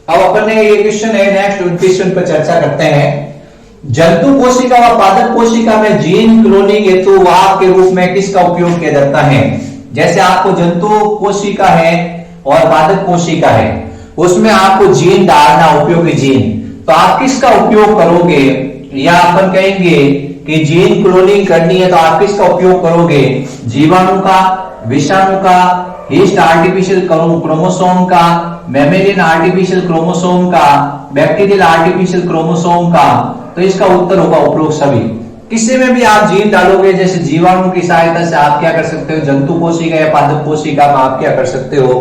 अब अपन ने ये क्वेश्चन है, नेक्स्ट क्वेश्चन पर चर्चा करते हैं। जंतु कोशिका व पादप कोशिका में जीन क्लोनिंग हेतु वाहक के रूप में किसका उपयोग किया जाता है? जैसे आपको जंतु कोशिका है और पादप कोशिका है, उसमें आपको जीन डालना, उपयोगी जीन, तो आप किसका उपयोग करोगे? या अपन कहेंगे कि जीन क्लोनिंग करनी है तो आप किसका उपयोग करोगे? जीवाणु का, विषाणु का, हिस्ट आर्टिफिशियल क्रोमोसोम का, मैमेलियन आर्टिफिशियल क्रोमोसोम का, बैक्टीरियल आर्टिफिशियल क्रोमोसोम का। तो इसका उत्तर होगा उपरोक्त सभी। किसी में भी आप जीन डालोगे, जैसे जीवाणु की सहायता से आप क्या कर सकते हो? जंतु कोशिका या पादप कोशिका में आप क्या कर सकते हो?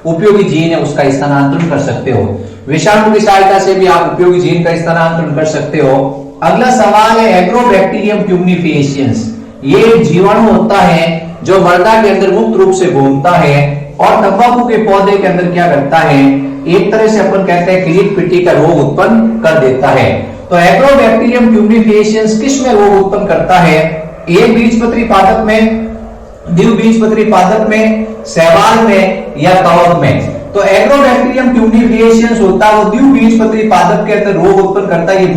उपयोगी जीन है उसका स्थानांतरण कर सकते हो। विषाणु की सहायता से भी आप उपयोगी जीन का स्थानांतरण कर सकते हो। अगला सवाल है एग्रोबैक्टीरियम ट्यूबनिफिकेशंस। ये एक जीवाणु होता है जो मृदा के अंदर मुक्त रूप से घूमता है और तंबाकू के पौधे के अंदर क्या करता है? एक तरह से अपन कहते हैं कीट पिट्टी का रोग उत्पन्न कर देता है। तो एग्रोबैक्टीरियम ट्यूबनिफिकेशंस किस में रोग उत्पन्न करता है? एक बीजपत्री पादप में, द्विबीजपत्री पादप में, शैवाल में या कवक में। तो एग्रोबैक्टीरियम ट्यूबनिफिकेशंस होता है वो द्विबीजपत्री पादप के अंदर रोग उत्पन्न करता है। ये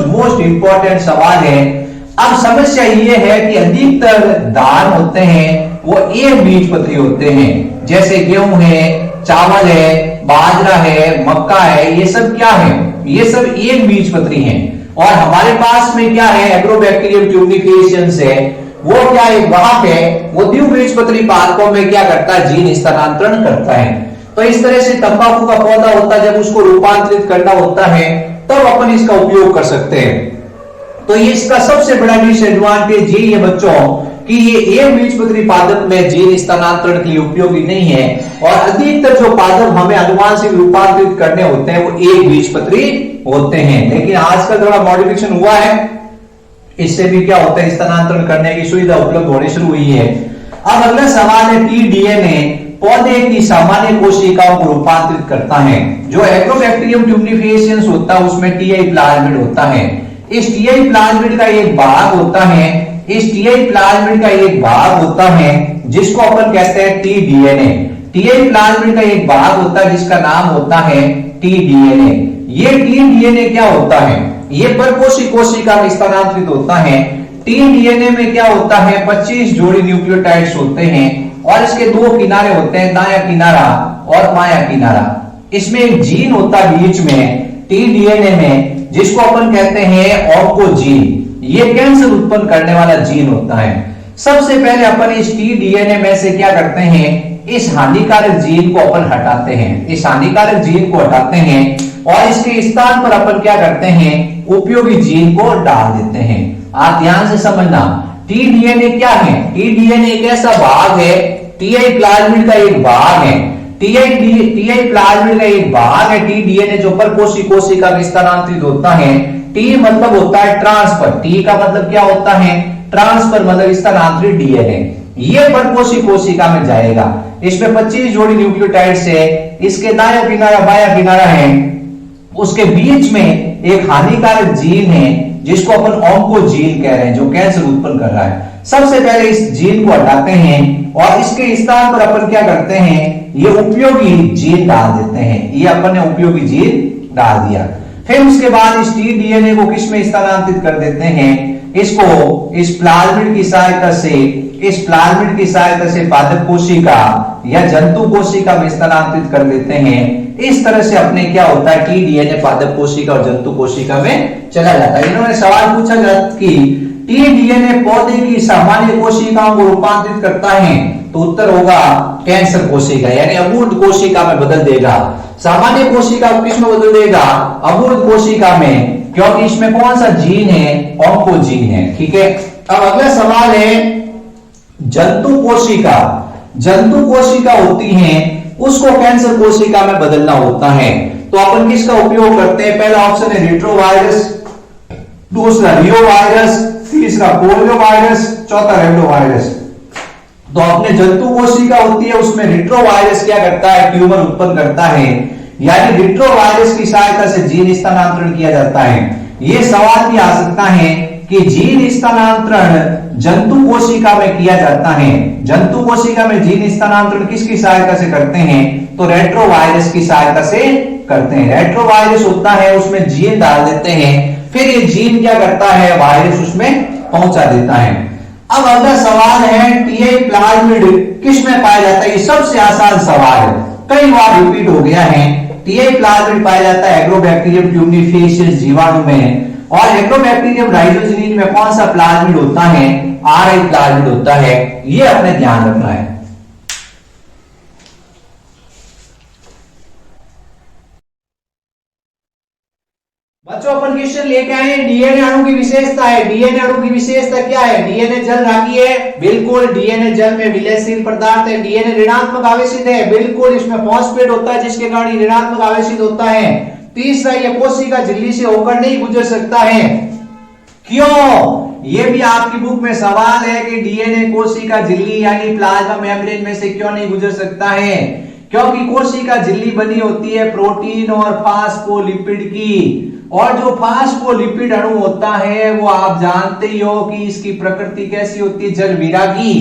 मोस्ट इंपॉर्टेंट सवाल है। अब समस्या ये है कि अधिकतर धान होते हैं वो एक बीजपत्री होते हैं, जैसे गेहूं है, चावल है, बाजरा है, मक्का है, ये सब क्या है? ये सब एक बीजपत्री हैं। और हमारे पास में क्या है? एग्रोबैक्टीरियम ट्यूबनिफिकेशंस है। वो क्या है? वाहक है, वो द्विबीजपत्री पादपों में क्या करता है? जीन स्थानांतरण करता है। तो इस तरह से तंबाकू का पौधा होता है, जब उसको रूपांतरित करना होता है तब अपन इसका उपयोग कर सकते हैं। तो ये इसका सबसे बड़ा डिसएडवांटेज ये है बच्चों कि ये एक बीजपत्री पादप में जीन स्थानांतरण के लिए उपयोगी नहीं है। और अधिकतर जो पादप हमें आनुवांशिक रूपांतरित करने होते हैं वो एक बीजपत्री होते हैं। लेकिन आजकल थोड़ा मॉडिफिकेशन हुआ है, इससे भी क्या होता है? स्थानांतरण करने की सुविधा उपलब्ध होनी शुरू हुई है। अब अगला सवाल है टीडीएनए पौधे की सामान्य कोशिकाओं को रूपांतरित करता है। जो एग्रोबैक्टीरियम ट्यूबनिफिकेशंस होता है उसमें टीआई प्लाज्मिड होता है। इस टीआई प्लाज्मिड का एक भाग होता है, इस टीआई प्लाज्मिड का एक भाग होता है जिसको अपन कहते हैं टीडीएनए। टीआई प्लाज्मिड का एक भाग होता है जिसका नाम होता है टीडीएनए। ये टीडीएनए क्या होता है? ये परपोषी कोशिका में स्थानांतरित होता है। टीडीएनए में क्या होता है? 25 जोड़ी न्यूक्लियोटाइड्स होते हैं और इसके दो किनारे होते हैं, दाया किनारा और बायां किनारा। इसमें एक जीन होता है बीच में टीडीएनए में, जिसको अपन कहते हैं ऑन्कोजीन। ये कैंसर उत्पन्न करने वाला जीन होता है। सबसे पहले अपन इस टीडीएनए में से क्या करते हैं? इस हानिकारक जीन को अपन हटाते हैं, इस हानिकारक जीन को हटाते हैं और इसके स्थान पर अपन क्या करते हैं? उपयोगी जीन को डाल देते हैं। आप ध्यान से समझना, टीडीएनए क्या है? टीडीएनए एक ऐसा भाग है, टीआई प्लाज्मिड का एक भाग है, टीआई प्लाज्मिड का एक भाग है टीडीएनए जो परपोषी कोशिका में स्थानांतरित होता है। टी मतलब होता है ट्रांसफर, टी का मतलब क्या होता है? ट्रांसफर मतलब स्थानांतरित डीएनए। ये परपोषी कोशिका में जाएगा। इसमें 25 जोड़ी न्यूक्लियोटाइड्स है, इसके दाया किनारा बाया किनारा है, उसके बीच में एक हानिकारक जीन है जिसको अपन ऑन्कोजीन कह रहे हैं, जो कैंसर उत्पन्न कर रहा है। सबसे पहले इस जीन को हटाते हैं और इसके स्थान पर अपन क्या करते हैं? ये उपयोगी जीन डाल देते हैं। ये अपन ने उपयोगी जीन डाल दिया। फिर उसके बाद इस टीडीएनए को किस में स्थानांतरित कर देते हैं? इसको इस प्लाज्मिड की सहायता से, इस प्लाज्मिड की सहायता से पादप कोशिका या जंतु कोशिका में स्थानांतरित कर देते हैं। इस तरह से अपने क्या होता है? टीडीएनए पादप कोशिका और जंतु कोशिका में चला जाता है। इन्होंने सवाल पूछा कि टीडीएनए पौधे की सामान्य कोशिकाओं को रूपांतरित करता है, तो उत्तर होगा कैंसर कोशिका यानी अमूर्त कोशिका में बदल देगा। सामान्य कोशिका को किस में बदल देगा? अमूर्त कोशिका में, क्योंकि इसमें कौन सा जीन है? ऑन्कोजीन है। ठीक है। अब अगला सवाल है जंतु कोशिका। जंतु कोशिका होती है उसको कैंसर कोशिका में बदलना होता है, तो अपन किसका उपयोग करते हैं? पहला ऑप्शन है रिट्रोवायरस, दूसरा रियोवायरस, तीसरा पोलियोवायरस, चौथा रेबडोवायरस। तो अपने जंतु कोशिका होती है उसमें रिट्रोवायरस क्या करता है? ट्यूमर उत्पन्न करता है, यानी रिट्रोवायरस की सहायता से जीन स्थानांतरण किया जाता है। यह सवाल भी आ सकता है कि जीन स्थानांतरण जंतु कोशिका में किया जाता है। जंतु कोशिका में जीन स्थानांतरण किसकी सहायता से करते हैं? तो रेट्रोवायरस की सहायता से करते हैं। रेट्रोवायरस होता है, उसमें जीन डाल देते हैं, फिर ये जीन क्या करता है, वायरस उसमें पहुंचा देता है। अब अगला सवाल है टीआई प्लाज्मिड किस में पाया जाता है? ये सबसे आसान सवाल है, कई बार रिपीट हो गया है। टीआई प्लाज्मिड पाया जाता है एग्रोबैक्टीरियम ट्यूनिफेसियस जीवाणु में, और एग्रोबैक्टीरियम राइजोजिनिन में कौन सा प्लाज्मिड होता है? आरआई प्लाज्मिड होता है। ये अपने ध्यान रखना है। बच्चों अपन क्वेश्चन लेके आए डीएनए अणु की विशेषता है। डीएनए अणु की विशेषता क्या है? डीएनए जल रागी है, बिल्कुल। डीएनए जल में विलयशील पदार्थ है। डीएनए ऋणात्मक आवेशित है, बिल्कुल। इसमें फॉस्फेट होता है जिसके कारण ऋणात्मक आवेशित होता है। तीसरा, ये कोशिका झिल्ली से होकर नहीं गुजर सकता है। क्यों? ये भी आपकी बुक में सवाल है कि डीएनए कोशिका झिल्ली यानी प्लाज्मा मेम्ब्रेन में से क्यों नहीं गुजर सकता है? क्योंकि कोशिका झिल्ली बनी होती है प्रोटीन और फास्फोलिपिड की, और जो फास्फोलिपिड अणु होता है वो आप जानते ही हो कि इसकी प्रकृति कैसी होती है, जल विरागी,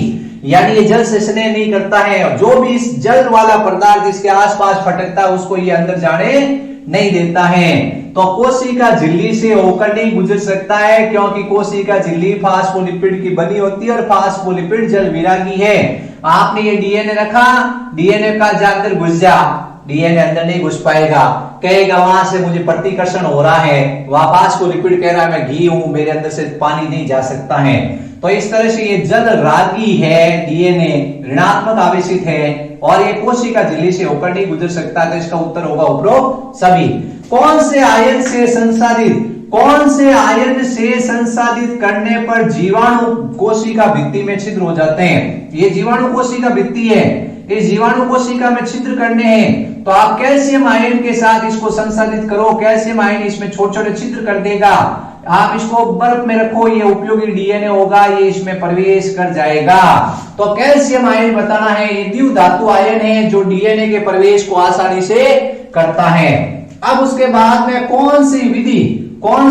यानी ये जल से स्नेह नहीं करता है। जो भी इस जल वाला पदार्थ इसके आसपास फटकता है उसको ये अंदर जाने नहीं देता है। तो कोशिका झिल्ली से होकर नहीं गुजर सकता है, क्योंकि कोशिका झिल्ली फास्फोलिपिड की बनी होती है और फास्फोलिपिड जल विरागी है। आपने ये डीएनए रखा, डीएनए का अंदर घुस जा, डीएनए अंदर नहीं घुस पाएगा, कहेगा वहां से मुझे प्रतिकर्षण हो रहा है, वहां फास्फोलिपिड कह रहा है मैं घी हूं, मेरे अंदर से पानी नहीं जा सकता है। तो इस तरह से ये जल रागी है, डीएनए ऋणात्मक आवेशित है, और ये कोशिका झिल्ली से होकर नहीं गुजर सकता। तो इसका उत्तर होगा उपरोक्त सभी। कौन से आयन से संसाधित, कौन से आयन से संसाधित करने पर जीवाणु कोशिका भित्ति में छिद्र हो जाते हैं? ये जीवाणु कोशिका भित्ति है, इस जीवाणु कोशिका में छिद्र करने हैं तो आप कैल्शियम आयन के साथ इसको संसाधित करो। कैल्शियम आयन इसमें छोटे छोटे छिद्र कर देगा। आप इसको बर्फ में रखो, ये उपयोगी डीएनए होगा, ये इसमें प्रवेश कर जाएगा। तो कैल्शियम आयन बताना है, ये द्वितीय धातु आयन है जो डीएनए के प्रवेश को आसानी से करता है। अब उसके बाद में कौन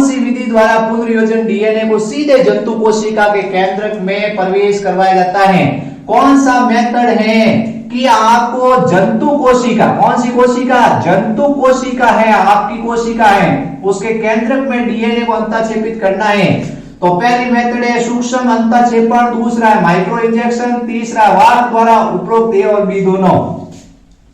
सी विधि द्वारा पुनर्योजन डीएनए को सीधे जंतु कोशिका के केंद्रक में प्रवेश करवाया जाता है? कौन सा मेथड है कि आपको जंतु कोशिका, कौन सी कोशिका? जंतु कोशिका है, आपकी कोशिका है, उसके केंद्रक में डीएनए को अंतःक्षेपित करना है। तो पहली मेथड है सूक्ष्म अंतःक्षेपण, दूसरा है माइक्रो इंजेक्शन, तीसरा वात द्वारा। उपरोक्त ए और बी दोनों।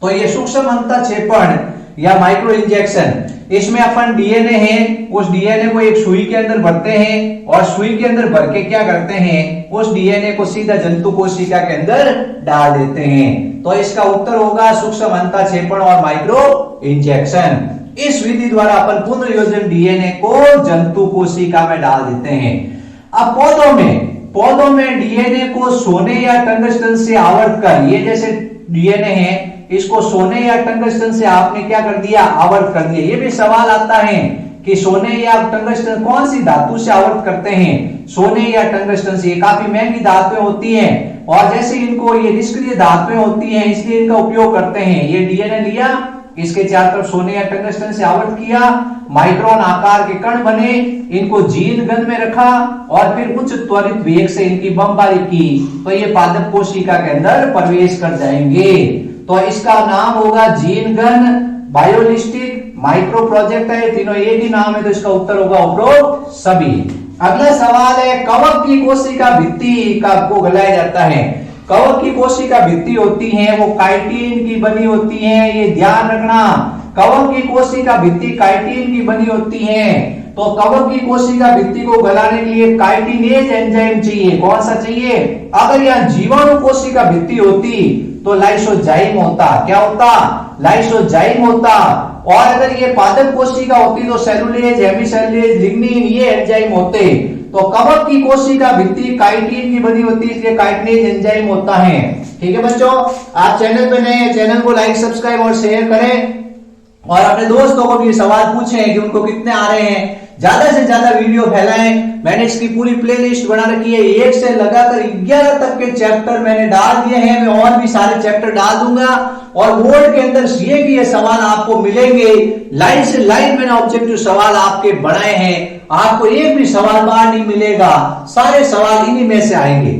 तो ये सूक्ष्म अंतःक्षेपण या माइक्रो इंजेक्शन, इसमें अपन डीएनए है, उस डीएनए को एक सुई के अंदर भरते हैं, और सुई के अंदर भर के क्या करते हैं, उस डीएनए को सीधा जंतु कोशिका के अंदर डाल देते हैं। तो इसका उत्तर होगा सूक्ष्म अंतःक्षेपण और माइक्रो इंजेक्शन। इस विधि द्वारा अपन पुनर्योजन डीएनए को जंतु कोशिका में डाल देते हैं। अब पौधों में डीएनए को सोने या टंगस्टन से आवृत कर, ये जैसे डीएनए है इसको सोने या टंगस्टन से आपने क्या कर दिया, आवृत कर दिया। ये भी सवाल आता है कि सोने या टंगस्टन कौन सी धातु से आवृत करते हैं? सोने या टंगस्टन से। ये काफी महंगी धातुएं होती हैं, और जैसे इनको ये निष्क्रिय धातुएं होती हैं इसलिए इनका उपयोग करते हैं। ये डीएनए लिया, इसके चारों तरफ सोने या टंगस्टन से आवृत किया, माइक्रोन आकार के कण बने, इनको जीन गन में रखा, और फिर उच्च त्वरित वेग से इनकी बमबारी की, तो ये पादप कोशिका के अंदर प्रवेश कर जाएंगे। तो इसका नाम होगा gene gun, biolistic, micro project है, तीनों एक ही नाम है। तो इसका उत्तर होगा उपरोक्त सभी। अगला सवाल है कवक की कोशिका भित्ति को गलाया जाता है। कवक की कोशिका भित्ति होती है वो काइटिन की बनी होती है, ये ध्यान रखना। कवक की कोशिका भित्ति काइटिन की बनी होती है। तो कवक की कोशिका भित्ति को गलाने के लिए काइटिनेज एंजाइम चाहिए। कौन सा चाहिए? अगर यह जीवाणु कोशिका भित्ति होती तो लाइसोजाइम होता। क्या होता? लाइसोजाइम होता। और अगर ये पादप कोशिका होती तो सेलुलेज, हेमिसेलुलेज, लिग्निन, ये एंजाइम होते। तो कवक की कोशिका भित्ति काइटिन की बनी होती है, इसलिए काइटिनेज एंजाइम होता है। ठीक है बच्चों, आप चैनल पे नए, चैनल को लाइक, सब्सक्राइब और शेयर करें, और अपने दोस्तों को भी सवाल पूछें कि उनको कितने आ रहे हैं। ज्यादा से ज्यादा वीडियो फैलाएं। मैंने इसकी पूरी प्लेलिस्ट बना रखी है, 1 से लगाकर 11 तक के चैप्टर मैंने डाल दिए हैं। मैं और भी सारे चैप्टर डाल दूंगा, और बोर्ड के अंदर सीए के ये सवाल आपको मिलेंगे। लाइन से लाइन मैंने ऑब्जेक्टिव सवाल आपके बनाए हैं, आपको एक भी सवाल बाहर नहीं मिलेगा, सारे सवाल इन्हीं में से आएंगे।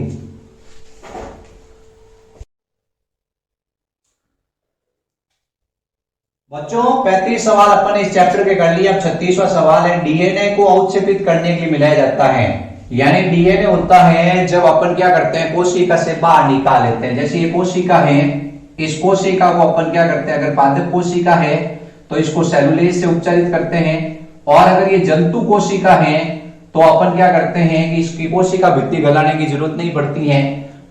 बच्चों 35 सवाल अपन इस चैप्टर के कर लिए। अब 36वां सवाल है, डीएनए को अवक्षेपित करने के लिए मिलाया जाता है। यानी डीएनए होता है जब अपन क्या करते हैं, कोशिका से बाहर निकाल लेते हैं। जैसे ये कोशिका है, इस कोशिका को अपन क्या करते हैं, अगर पादप कोशिका है तो इसको सेलुलोज से उपचारित करते हैं, और अगर ये जंतु कोशिका है तो अपन क्या करते हैं कि इसकी कोशिका भित्ति गलाने की जरूरत नहीं पड़ती है,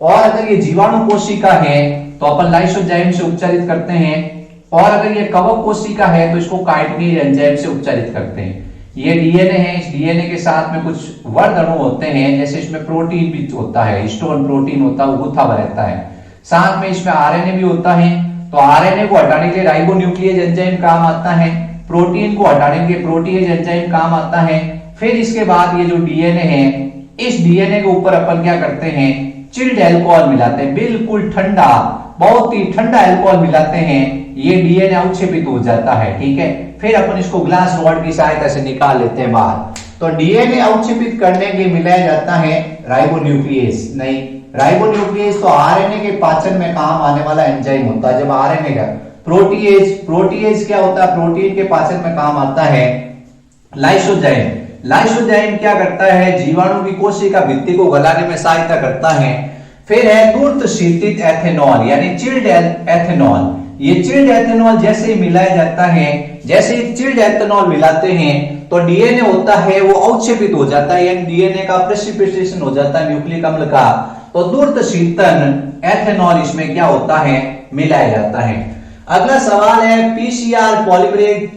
और अगर ये जीवाणु कोशिका है तो अपन लाइसोजाइम से उपचारित करते हैं, और अगर ये कवक कोशिका है तो इसको काइटिनेज एंजाइम से उपचारित करते हैं। ये डीएनए है, इस डीएनए के साथ में कुछ वर्ध अणु होते हैं, जैसे इसमें प्रोटीन भी होता है, हिस्टोन प्रोटीन होता है, वो गुथा हुआ रहता है। साथ में इसमें आरएनए भी होता है, तो आरएनए को हटाने के लिए राइबोन्यूक्लियेज एंजाइम काम आता है, प्रोटीन को हटाने के लिए प्रोटीएज एंजाइम काम आता है। फिर इसके बाद ये जो डीएनए है, इस डीएनए के ऊपर अपन क्या करते हैं, चिल्ड अल्कोहल मिलाते हैं, बिल्कुल ठंडा, बहुत ही ठंडा अल्कोहल मिलाते हैं, ये डीएनए अवक्षेपित हो जाता है। ठीक है, फिर अपन इसको ग्लास रॉड की सहायता से निकाल लेते हैं बाहर। तो डीएनए अवक्षेपित करने के लिए मिलाया जाता है राइबोन्यूक्लियेज, नहीं राइबोन्यूक्लियेज तो आरएनए के पाचन में काम आने वाला एंजाइम होता है। जब आरएनए का प्रोटीएज क्या होता है, प्रोटीन के पाचन में काम आता है लाइसोजाइम। लाइसोजाइम क्या करता है, जीवाणु की कोशिका भित्ति को गलाने में सहायता करता है। फिर है दूरस्थ शीतित एथेनॉल, यानी चिल्ड एथेनॉल। ये चिल्ड एथेनॉल जैसे मिलाया जाता है, जैसे चिल्ड एथेनॉल मिलाते हैं तो डीएनए होता है वो अवक्षेपित हो जाता है, यानी डीएनए का प्रेसिपिटेशन हो जाता है न्यूक्लिक अम्ल का। तो दूरस्थ शीतन एथेनॉल इसमें क्या होता है, मिलाया जाता है। अगला सवाल है पीसीआर पॉलीमरेज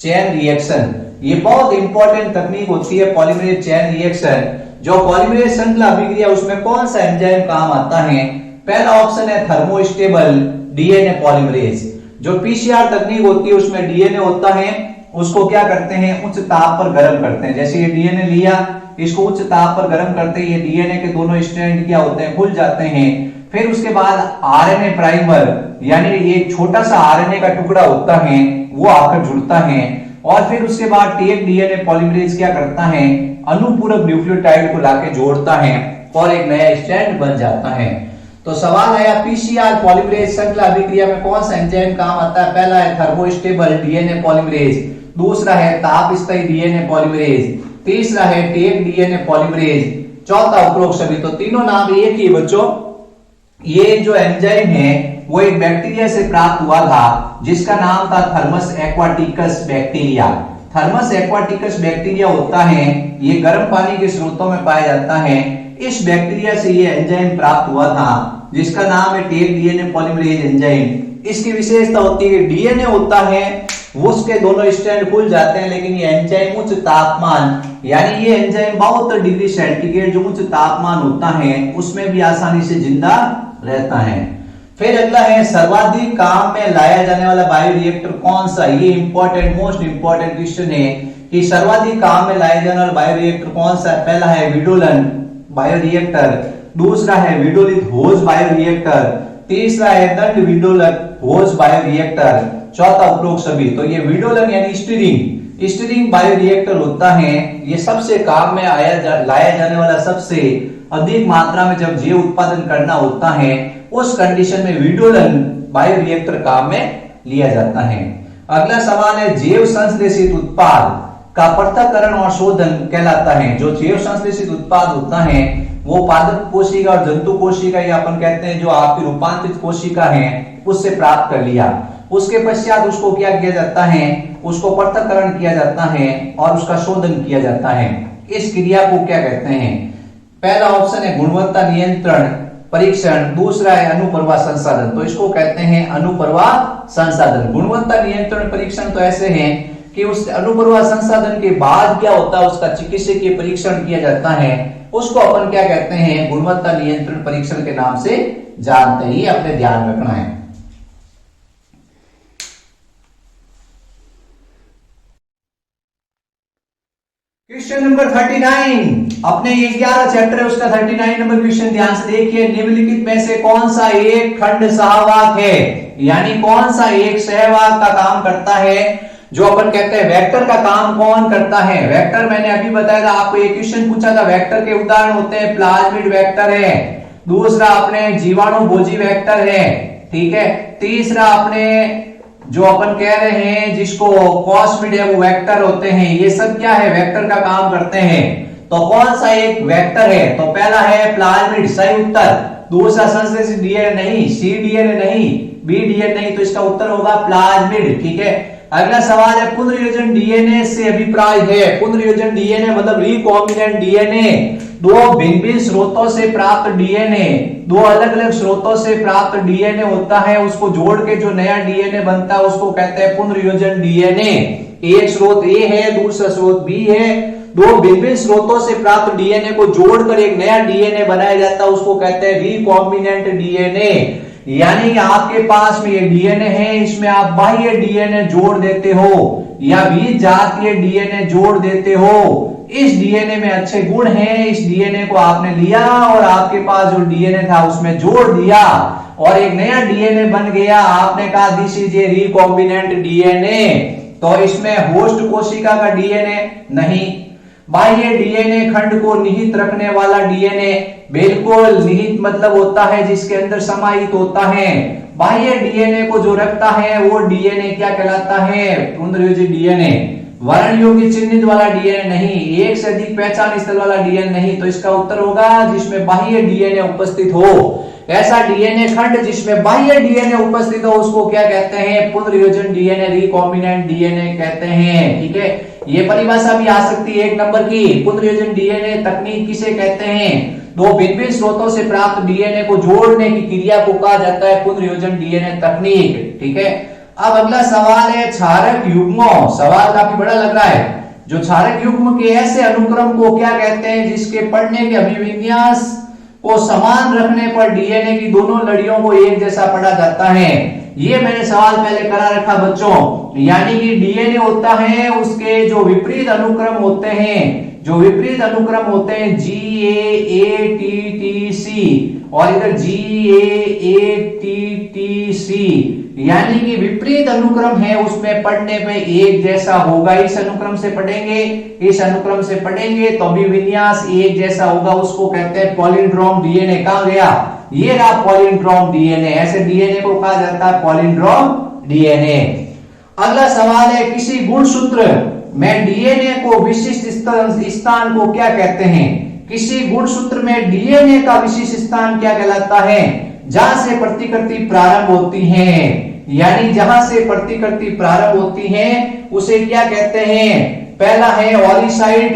चेन रिएक्शन। ये बहुत इंपॉर्टेंट तकनीक होती है पॉलीमरेज चेन रिएक्शन। जो पॉलीमरेज श्रृंखला अभिक्रिया उसमें कौन सा एंजाइम काम आता है, पहला ऑप्शन है थर्मोस्टेबल डीएनए पॉलीमरेज। जो पीसीआर तकनीक होती है उसमें डीएनए होता है, उसको क्या करते हैं, उच्च ताप पर गर्म करते हैं। जैसे ये डीएनए लिया, इसको उच्च ताप पर गर्म करते हैं, ये डीएनए के दोनों स्ट्रैंड क्या होते हैं, खुल जाते हैं। फिर उसके बाद आरएनए प्राइमर, यानी एक छोटा सा आरएनए का टुकड़ा होता है, वो आकर जुड़ता है, और फिर उसके बाद टेक डीएनए पॉलीमरेज क्या करता है, अनुपूरक न्यूक्लियोटाइड को लाके जोड़ता है और एक नया स्ट्रैंड बन जाता है। तो सवाल आया पीसीआर पॉलीमरेज श्रृंखला अभिक्रिया में कौन सा एंजाइम काम आता है, पहला है थर्मोस्टेबल डीएनए पॉलीमरेज, दूसरा है ताप स्थायी डीएनए पॉलीमरेज, तीसरा है टेक डीएनए पॉलीमरेज, चौथा उपरोक्त सभी। तो तीनों नाम एक ही बच्चों। ये जो एंजाइम है वो एक बैक्टीरिया से प्राप्त हुआ था जिसका नाम था thermos aquaticus bacteria. Thermos aquaticus bacteria होता है, ये गर्म पानी के स्रोतों में पाया जाता है। इस बैक्टीरिया से ये एंजाइम प्राप्त हुआ था जिसका नाम है टेक डीएनए पॉलीमरेज एंजाइम। इसकी विशेषता होती है डीएनए होता है वो उसके दोनों स्ट्रैंड खुल जाते हैं, लेकिन ये एंजाइम उच्च तापमान, यानी ये एंजाइम 72 डिग्री सेंटीग्रेड जो उच्च तापमान होता है उसमें भी आसानी से जिंदा रहता है। फिर अगला है सर्वाधिक काम में लाया जाने वाला बायोरिएक्टर कौन सा। ये इंपॉर्टेंट, मोस्ट इंपॉर्टेंट क्वेश्चन है कि सर्वाधिक काम में लाया जाने वाला बायोरिएक्टर कौन सा है। पहला है विडोलन बायोरिएक्टर, दूसरा है विडोलित होज बायोरिएक्टर, तीसरा है दंड विडोलक होज बायोरिएक्टर, चौथा उपरोक्त सभी। तो ये विडोलन यानी स्टीरिंग बायोरिएक्टर होता है, ये सबसे काम में लाया जाने वाला सबसे अधिक मात्रा में जब जैव उत्पादन करना होता है उस कंडीशन में विडोलन बायोरिएक्टर काम में लिया जाता है। अगला सवाल है जैव संश्लेषित उत्पाद का पृथक्करण और शोधन कहलाता है। जो जैव संश्लेषित उत्पाद होता है वो पादप कोशिका और जंतु कोशिका या अपन कहते हैं जो आपकी रूपांतरित कोशिका है उससे प्राप्त कर लिया, उसके पश्चात उसको क्या किया जाता है, उसको पृथक्करण किया जाता है और उसका शोधन किया जाता है। इस क्रिया को क्या कहते हैं, पहला ऑप्शन है गुणवत्ता नियंत्रण परीक्षण, दूसरा है अनुप्रवाह संसाधन। तो इसको कहते हैं अनुप्रवाह संसाधन। गुणवत्ता नियंत्रण परीक्षण तो ऐसे हैं कि उस अनुप्रवाह संसाधन के बाद क्या होता है उसका चिकित्सकीय परीक्षण किया जाता है, उसको अपन क्या कहते हैं, गुणवत्ता नियंत्रण परीक्षण के नाम से जानते हैं। ये अपने ध्यान रखना है। क्वेश्चन नंबर 39 अपने 11 चैप्टर है उसका 39 नंबर क्वेश्चन ध्यान से देखिए। निम्नलिखित में से कौन सा एक खंड सहवाक है, यानी कौन सा एक सहवाक का काम करता है, जो अपन कहते हैं वेक्टर का काम कौन करता है। वेक्टर मैंने अभी बताया था आपको, एक क्वेश्चन पूछा था, वेक्टर के उदाहरण होते हैं प्लाज्मिड वेक्टर है, दूसरा अपने जीवाणु भोजी वेक्टर है, ठीक है, तीसरा अपने जो अपन कह रहे हैं जिसको कॉस्मिड है वो वेक्टर होते हैं, ये सब क्या है, वेक्टर का काम करते हैं। तो कौन सा एक वेक्टर है, तो पहला है प्लाज्मिड, सही उत्तर। दूसरा संश्लेषित डीएनए नहीं, सी डीएनए नहीं, बी डीएनए नहीं, तो इसका उत्तर होगा प्लाज्मिड। ठीक है, अगला सवाल है पुनर्योजन डीएनए से अभिप्राय है। पुनर्योजन डीएनए मतलब रिकॉम्बिनेंट डीएनए, दो भिन्न भिन्न स्रोतों से प्राप्त डीएनए, दो अलग अलग स्रोतों से प्राप्त डीएनए होता है, उसको जोड़ के जो नया डीएनए बनता है उसको कहते हैं पुनर्योजन डीएनए। एक स्रोत ए है, दूसरा स्रोत बी है, दो भिन्न भिन्न स्रोतों से प्राप्त डीएनए को जोड़कर एक नया डीएनए बनाया जाता है, उसको कहते हैं रिकॉम्बिनेंट डीएनए। यानी कि आपके पास में ये डीएनए है, इसमें आप बाह्य डीएनए जोड़ देते हो या बीज जातीय डीएनए जोड़ देते हो। इस डीएनए में अच्छे गुण हैं, इस डीएनए को आपने लिया और आपके पास जो डीएनए था उसमें जोड़ दिया और एक नया डीएनए बन गया। आपने कहा this is a recombinant DNA. तो इसमें होस्ट कोशिका का डीएनए नहीं, बाह्य डीएनए खंड को निहित रखने वाला डीएनए, बिल्कुल निहित मतलब होता है जिसके अंदर समाहित होता है। बाह्य डीएनए को जो रखता है वो डीएनए क्या कहलाता है, पुनर्योजित डीएनए। वर्ण योग्य चिन्हित वाला डीएनए नहीं, एक से अधिक पहचान स्थल वाला डीएनए नहीं, तो इसका उत्तर होगा जिसमें बाह्य डीएनए उपस्थित हो। ऐसा डीएनए खंड जिसमें बाह्य डीएनए उपस्थित हो उसको क्या कहते हैं, पुनर्योजन डीएनए, रिकॉम्बिनेंट डीएनए कहते हैं। ठीक है, ये परिभाषा भी आ सकती है 1 नंबर की। पुनर्योजन डीएनए तकनीक किसे कहते हैं, दो भिन्न भिन्न स्रोतों से प्राप्त डीएनए को जोड़ने की क्रिया को कहा जाता है पुनर्योजन डीएनए तकनीक। ठीक है, अब अगला सवाल है क्षारक युग्मों। सवाल काफी बड़ा लग रहा है। जो क्षारक युग्म के ऐसे अनुक्रम को क्या कहते हैं जिसके पढ़ने के अभिविन्यास को समान रखने पर डीएनए की दोनों लड़ियों को एक जैसा पढ़ा जाता है। ये मैंने सवाल पहले करा रखा बच्चों, यानी कि डीएनए होता है उसके जो विपरीत अनुक्रम होते हैं, जो विपरीत अनुक्रम होते हैं GAATTC और इधर GAATTC, यानी कि विपरीत अनुक्रम है उसमें पढ़ने में एक जैसा होगा। इस अनुक्रम से पढ़ेंगे, इस अनुक्रम से पढ़ेंगे तो भी विन्यास एक जैसा होगा, उसको कहते हैं पॉलिंड्रोम डीएनए। कहां गया, ये रहा पॉलिंड्रोम डीएनए। ऐसे डीएनए को कहा जाता है पॉलिंड्रोम डीएनए। अगला सवाल है किसी गुणसूत्र में डीएनए को विशिष्ट स्थान को क्या कहते हैं। किसी गुणसूत्र में डीएनए का विशिष्ट स्थान क्या कहलाता है, जहां से प्रतिकृति प्रारंभ होती है, यानी जहां से प्रतिकृति प्रारंभ होती है उसे क्या कहते हैं। पहला है ओरिसाइड,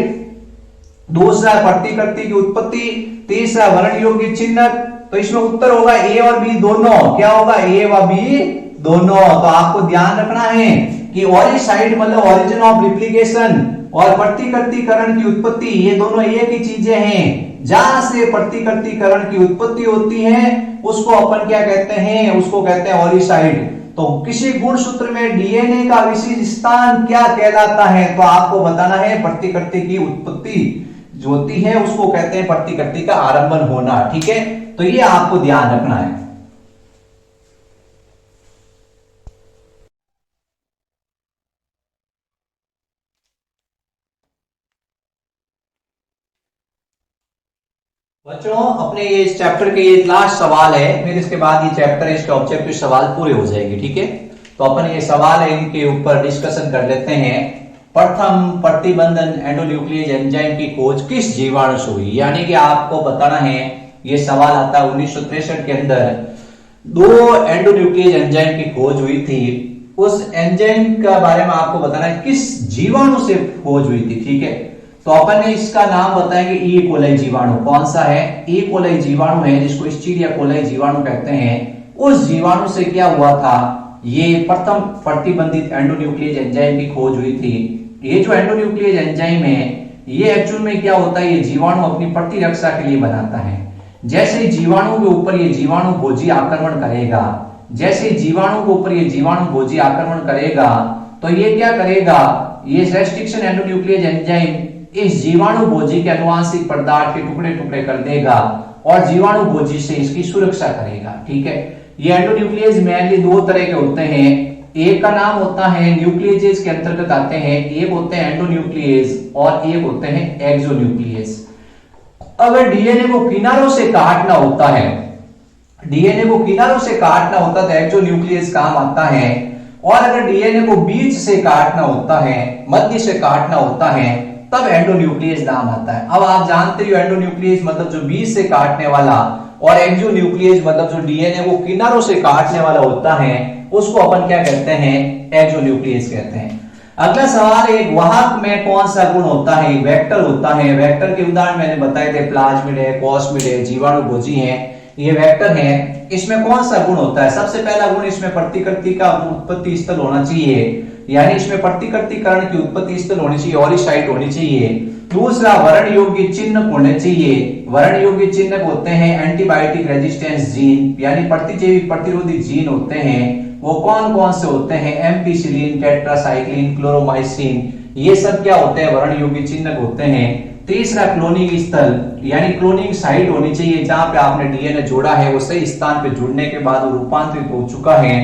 दूसरा प्रतिकृति की उत्पत्ति, तीसरा वर्ण योग्य चिन्ह। तो इसमें उत्तर होगा ए और बी दोनों। क्या होगा, ए व बी दोनों। तो आपको ध्यान रखना है कि ओरिसाइड मतलब ओरिजिन ऑफ रिप्लिकेशन और प्रतिकृतिकरण की उत्पत्ति, ये दोनों एक ही चीजें हैं। जहां से प्रतिकृतिकरण की उत्पत्ति होती है उसको अपन क्या कहते हैं, उसको कहते हैं ओरिसाइड। तो किसी गुणसूत्र में डीएनए का विशिष्ट स्थान क्या कहलाता है, तो आपको बताना है प्रतिकृति की उत्पत्ति जो होती है उसको कहते हैं प्रतिकृति का आरंभन होना। ठीक है, तो ये आपको ध्यान रखना है। बच्चों अपने ये इस चैप्टर के ये लास्ट सवाल है, फिर इसके बाद ये चैप्टर इसके ऑब्जेक्टिव सवाल पूरे हो जाएंगे। ठीक है, तो अपन ये सवाल है इनके ऊपर डिस्कशन कर लेते हैं। प्रथम प्रतिबंधन एंडोन्यूक्लियस एंजाइम की खोज किस जीवाणु से हुई, यानी कि आपको बताना है। ये सवाल आता है 1963 के अंदर 2 एंडोन्यूक्लियस एंजाइम की खोज हुई थी। उस एंजाइम का बारे में आपको बताना है किस जीवाणु से खोज हुई थी। ठीक है, तो अपन ने इसका नाम बताएंगे ई कोलाई जीवाणु। कौन सा है, ई कोलाई जीवाणु है जिसको स्टीरिया कोलाई जीवाणु कहते हैं। उस जीवाणु से क्या हुआ था, ये प्रथम प्रतिबंधित एंडोन्यूक्लियस एंजाइम की खोज हुई थी। ये जो एंडोन्यूक्लियस एंजाइम है ये एक्चुअल में क्या होता है, ये जीवाणु अपनी प्रतिरक्षा के लिए बनाता है। जैसे जीवाणु के ऊपर ये जीवाणु भोजी आक्रमण करेगा, जैसे जीवाणु के ऊपर ये जीवाणु भोजी आक्रमण करेगा तो ये क्या करेगा, ये रेस्ट्रिक्शन एंडोन्यूक्लियस एंजाइम इस जीवाणु भोजी के अनुवांशिक पदार्थ के टुकड़े टुकड़े कर देगा और जीवाणु भोजी से इसकी सुरक्षा करेगा। ठीक है, ये एंडोन्यूक्लियस मेनली 2 तरह के होते हैं। एक का नाम होता है न्यूक्लियस के अंतर्गत आते हैं, एक होते हैं एंडोन्यूक्लियस और एक होते हैं एक्सोन्यूक्लियस। अगर डीएनए को किनारों से काटना होता है, डीएनए को किनारों से काटना होता तो एक्सोन्यूक्लियस काम आता है। और अगर डीएनए को बीच से काटना होता है, मध्य से काटना होता है, तब एंडोन्यूक्लियस नाम आता है। अब आप जानते हो एंडोन्यूक्लियस मतलब जो बीच से काटने वाला, और एक्सोन्यूक्लियस मतलब जो डीएनए को किनारों से काटने वाला होता है, उसको अपन क्या कहते हैं, एक्सोन्यूक्लियस कहते हैं। अगला सवाल, एक वाहक में कौन सा गुण होता है, वेक्टर होता है। वेक्टर के उदाहरण मैंने बताए थे, प्लाज्मिड है, कॉस्मिड है, जीवाणुभोजी है, ये वेक्टर है। इसमें कौन सा गुण होता है? सबसे पहला गुण, इसमें प्रतिकृति का उत्पत्ति स्थल होना चाहिए, यानी इसमें प्रतिकृतिकरण की उत्पत्ति स्थल होनी चाहिए, ओरिसाइट होनी चाहिए। दूसरा, वर्ण योग्य चिन्ह होने चाहिए। वर्ण योग्य चिन्ह होते हैं एंटीबायोटिक रेजिस्टेंस जीन, यानी प्रतिजैविक प्रतिरोधी जीन होते हैं। वो कौन कौन से होते हैं? एम्पिसिलिन, टेट्रासाइक्लिन, क्लोरोमाइसिन, ये सब क्या होते हैं? वर्ण योग्य चिन्ह होते हैं। तीसरा, क्लोनिंग स्थल, यानी क्लोनिंग साइट होनी चाहिए, जहां पे आपने डीएनए जोड़ा है वो सही स्थान पे जुड़ने के बाद वो रूपांतरित हो चुका है,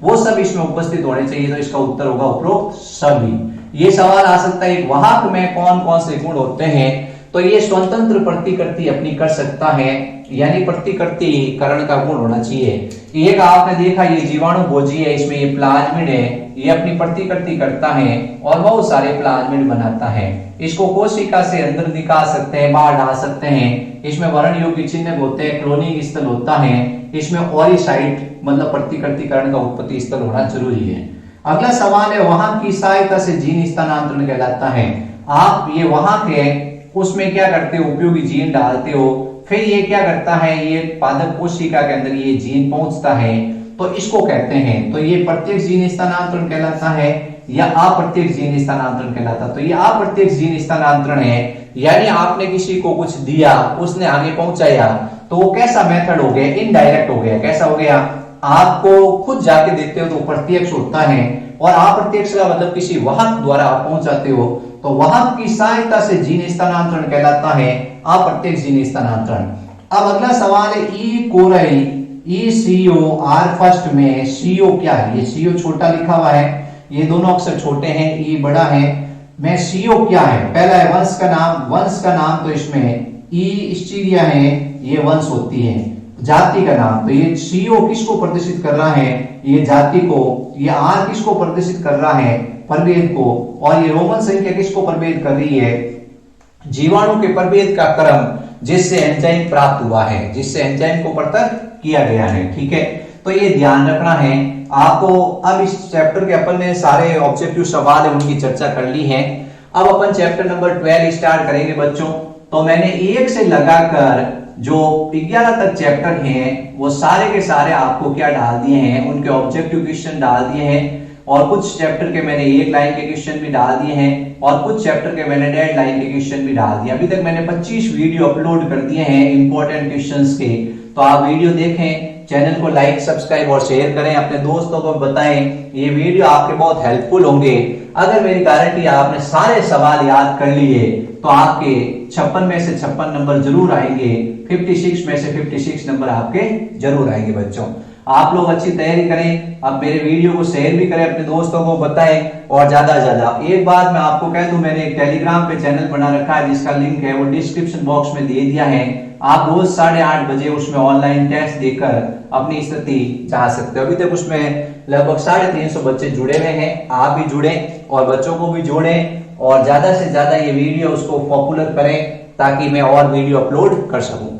वो सब इसमें उपस्थित होने चाहिए। तो इसका उत्तर होगा उपरोक्त सभी। ये सवाल आ सकता है, एक वाहक में कौन कौन से गुण होते हैं? तो ये स्वतंत्र प्रतिकृति अपनी कर सकता है, यानी प्रतिकृतिकरण का गुण होना चाहिए। एक आपने देखा ये जीवाणुभोजी है, इसमें ये प्लाज्मिड है, ये अपनी प्रतिकृति करता है और बहुत सारे प्लाज्मिड बनाता है। इसको कोशिका से अंदर निकाल सकते हैं, बाहर डाल सकते हैं। इसमें वर्ण योग्य चिन्ह होते हैं, क्लोनिंग स्थल होता है, इसमें ओरिसाइट मतलब प्रतिकृतिकरण का उत्पत्ति स्थल होना जरूरी है। अगला सवाल है, वाहक की सहायता से जीन स्थानांतरण कहलाता है। आप ये वाहक है, उसमें क्या करते हो? उपयोगी जीन डालते हो, फिर ये क्या करता है, ये पादप कोशिका के अंदर ये जीन पहुंचता है, तो इसको कहते हैं। तो ये प्रत्यक्ष जीन स्थानांतरण कहलाता है या अप्रत्यक्ष जीन स्थानांतरण कहलाता है? तो ये अप्रत्यक्ष जीन स्थानांतरण है, यानी आपने किसी को कुछ दिया, उसने आगे पहुंचाया, तो वो कैसा मेथड हो गया? इनडायरेक्ट हो गया। कैसा हो गया? आपको खुद जाके देते हो तो प्रत्यक्ष होता है, और अप्रत्यक्ष का मतलब किसी वाहक द्वारा आप पहुंचाते हो, तो वाहक की सहायता से जीन स्थानांतरण कहलाता है अप्रत्यक्ष जीन स्थानांतरण। अब अगला सवाल है, ई कोरई ECO आर फर्स्ट में CO क्या है? ये CO छोटा लिखा हुआ है, ये दोनों अक्षर छोटे हैं, E बड़ा है, में CO क्या है? पहला है वंश का नाम, वंश का नाम तो इसमें E स्टीरिया है, ये वंश होती है। जाति का नाम, तो ये CO किसको प्रदर्शित कर रहा है? ये जाति को। ये R किसको प्रदर्शित कर रहा है? प्रभेद को। और ये रोमन संख्या किसको प्रभेद कर रही है? जीवाणु के प्रभेद का क्रम जिससे एंजाइम प्राप्त हुआ है, जिससे एंजाइम को पृथक किया गया है। ठीक है, तो ये ध्यान रखना है आपको। अब इस चैप्टर के अपन ने सारे ऑब्जेक्टिव सवाल है उनकी चर्चा कर ली है। अब अपन चैप्टर नंबर 12 स्टार्ट करेंगे बच्चों। तो मैंने 1 से लगाकर जो 11 तक चैप्टर हैं वो सारे के सारे आपको क्या डाल दिए हैं, उनके ऑब्जेक्टिव क्वेश्चन डाल दिए हैं, और कुछ चैप्टर के मैंने एक लाइन के क्वेश्चन भी डाल दिए हैं, और कुछ चैप्टर के मैंने डेढ़ लाइन के क्वेश्चन भी डाल दिए। अभी तक मैंने 25 वीडियो अपलोड कर दिए हैं इंपॉर्टेंट क्वेश्चंस के। तो आप वीडियो देखें, चैनल को लाइक, सब्सक्राइब और शेयर करें, अपने दोस्तों को बताएं। ये वीडियो आपके बहुत हेल्पफुल होंगे। अगर मेरी गारंटी आपने सारे सवाल याद कर लिए तो आपके 56 में से 56 नंबर जरूर आएंगे, 56 में से 56 नंबर आपके जरूर आएंगे बच्चों। आप लोग अच्छी तैयारी करें, अब मेरे वीडियो को शेयर भी करें, अपने दोस्तों को बताएं, और ज्यादा से ज्यादा। एक बात मैं आपको कह दूं, मैंने एक टेलीग्राम पे चैनल बना रखा है जिसका लिंक है वो डिस्क्रिप्शन बॉक्स में दे दिया है। आप रोज 8:30 बजे उसमें ऑनलाइन टेस्ट देकर अपनी स्थिति जा सकते हो। अभी तक उसमें लगभग 350 बच्चे जुड़े हुए हैं। आप भी जुड़े और बच्चों को भी जोड़ें, और ज्यादा से ज्यादा ये वीडियो उसको पॉपुलर करें ताकि मैं और वीडियो अपलोड कर सकूं।